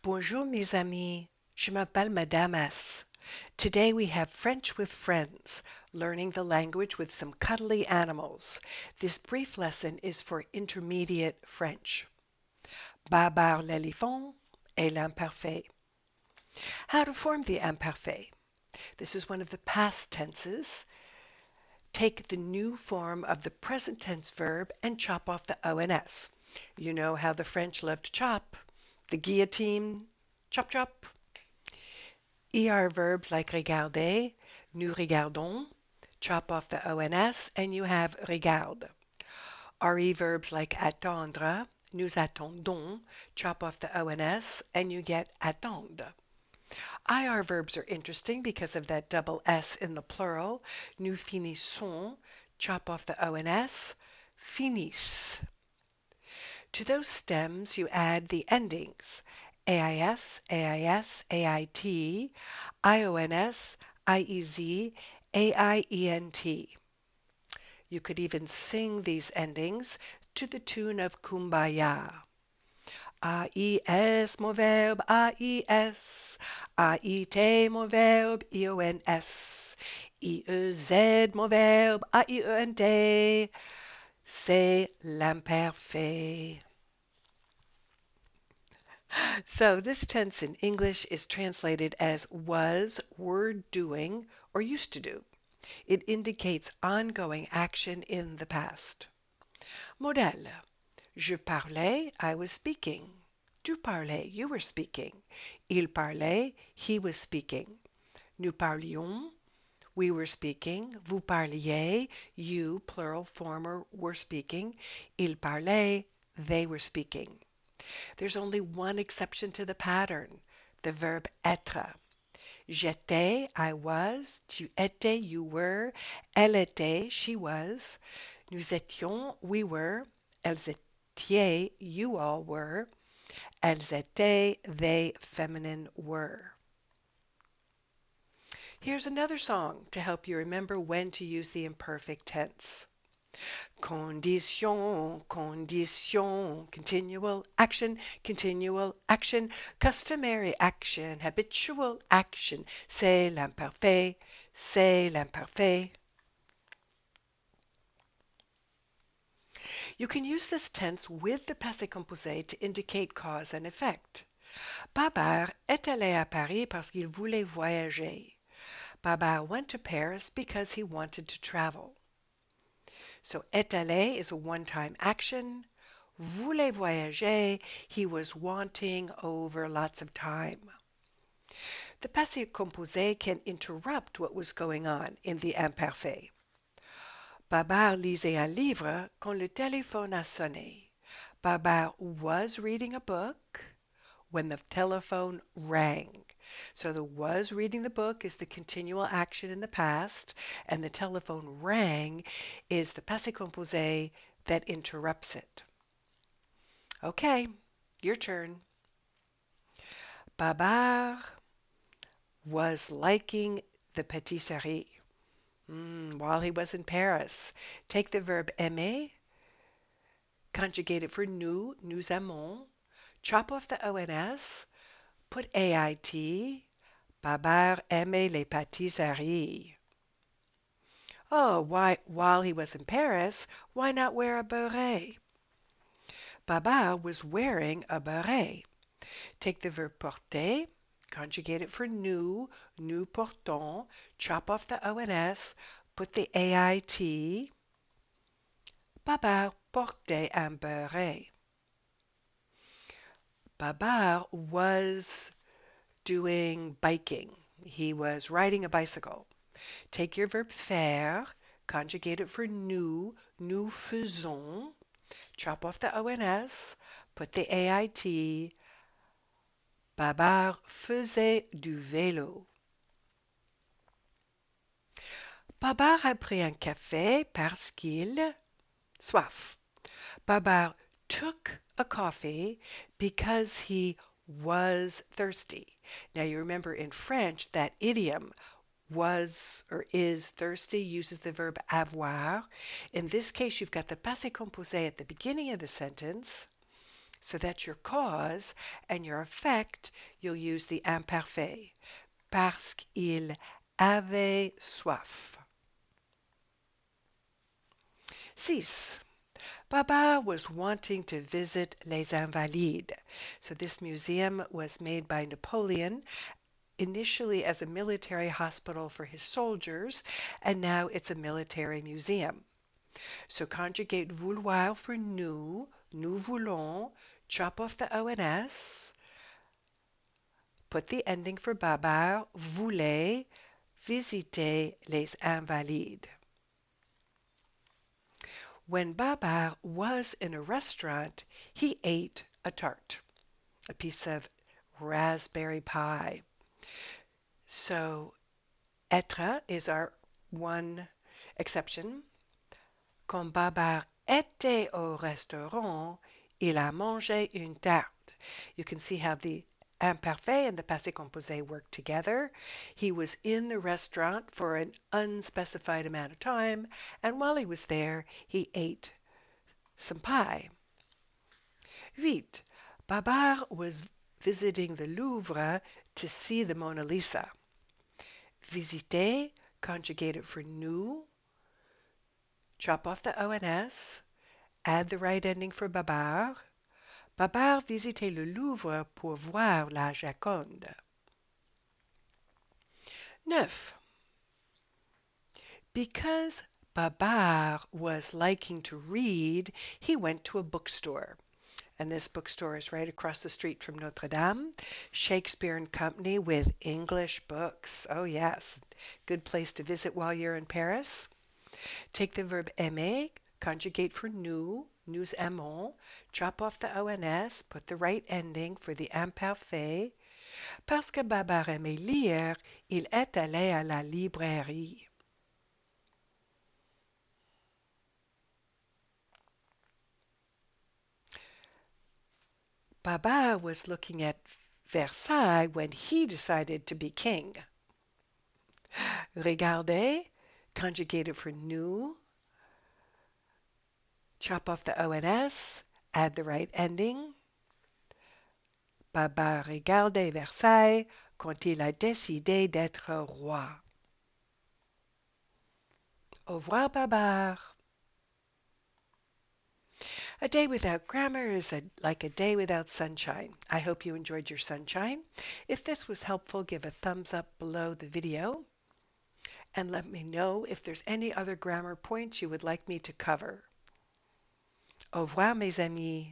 Bonjour mes amis, je m'appelle Madame S. Today we have French with friends, learning the language with some cuddly animals. This brief lesson is for intermediate French. Babar l'éléphant et l'imparfait. How to form the imparfait. This is one of the past tenses. Take the new form of the present tense verb and chop off the ONS. You know how the French love to chop. The guillotine, chop chop. ER verbs like regarder, nous regardons, chop off the ONS and you have regarde. RE verbs like attendre, nous attendons, chop off the ONS and you get attendre. IR verbs are interesting because of that double S in the plural. Nous finissons, chop off the ONS, finissent. To those stems you add the endings. AIS, AIS, AIT, IONS, IEZ, AIENT. You could even sing these endings to the tune of Kumbaya. AIS, mon verbe, AIS. AIT, mon verbe, IONS. IEZ, mon verbe, AIENT. C'est l'imparfait. So this tense in English is translated as was, were doing, or used to do. It indicates ongoing action in the past. Modèle. Je parlais, I was speaking. Tu parlais, you were speaking. Il parlait, he was speaking. Nous parlions, we were speaking. Vous parliez, you, plural former, were speaking. Il parlait, they were speaking. There's only one exception to the pattern, the verb être. J'étais, I was. Tu étais, you were. Elle était, she was. Nous étions, we were. Elles étaient, you all were. Elles étaient, they, feminine, were. Here's another song to help you remember when to use the imperfect tense. Condition, condition, continual action, customary action, habitual action, c'est l'imparfait, c'est l'imparfait. You can use this tense with the passé composé to indicate cause and effect. Babar est allé à Paris parce qu'il voulait voyager. Babar went to Paris because he wanted to travel. So est allé is a one-time action. Voulait voyager, he was wanting over lots of time. The passé composé can interrupt what was going on in the imparfait. Babar lisait un livre quand le téléphone a sonné. Babar was reading a book when the telephone rang. So the was reading the book is the continual action in the past, and the telephone rang is the passé composé that interrupts it. Okay, your turn. Babar was liking the pâtisserie while he was in Paris. Take the verb aimer, conjugate it for nous, nous aimons, chop off the ONS, put AIT, Babar aimait les pâtisseries. Oh, while he was in Paris, why not wear a beret? Babar was wearing a beret. Take the verb porter, conjugate it for nous, nous portons, chop off the ONS, put the AIT. Babar portait un beret. Babar was doing biking. He was riding a bicycle. Take your verb faire, conjugate it for nous, nous faisons, chop off the ONS, put the AIT. Babar faisait du vélo. Babar a pris un café parce qu'il soif. Babar took a coffee because he was thirsty. Now you remember in French that idiom was or is thirsty uses the verb avoir. In this case, you've got the passé composé at the beginning of the sentence. So that's your cause, and your effect, you'll use the imparfait. Parce qu'il avait soif. 6. Baba was wanting to visit Les Invalides. So this museum was made by Napoleon, initially as a military hospital for his soldiers, and now it's a military museum. So conjugate vouloir for nous voulons, chop off the ONS, put the ending for Baba, voulait, visiter les Invalides. When Baba was in a restaurant, he ate a tart, a piece of raspberry pie. So être is our one exception. Quand Baba était au restaurant, il a mangé une tarte. You can see how the imparfait and the passé composé work together. He was in the restaurant for an unspecified amount of time, and while he was there, he ate some pie. 8. Babar was visiting the Louvre to see the Mona Lisa. Visiter, conjugated for nous, chop off the ONS, add the right ending for Babar. Babar visitait le Louvre pour voir la Joconde. 9. Because Babar was liking to read, he went to a bookstore. And this bookstore is right across the street from Notre Dame. Shakespeare and Company with English books. Oh yes, good place to visit while you're in Paris. Take the verb aimer, conjugate for nous aimons, chop off the ONS, put the right ending for the imparfait. Parce que Babar aimait lire, il est allé à la librairie. Baba was looking at Versailles when he decided to be king. Regarder, conjugated for nous, chop off the ONS, add the right ending. Baba regardait Versailles quand il a décidé d'être roi. Au revoir, Babar. A day without grammar is like a day without sunshine. I hope you enjoyed your sunshine. If this was helpful, give a thumbs up below the video. And let me know if there's any other grammar points you would like me to cover. Au revoir, mes amis.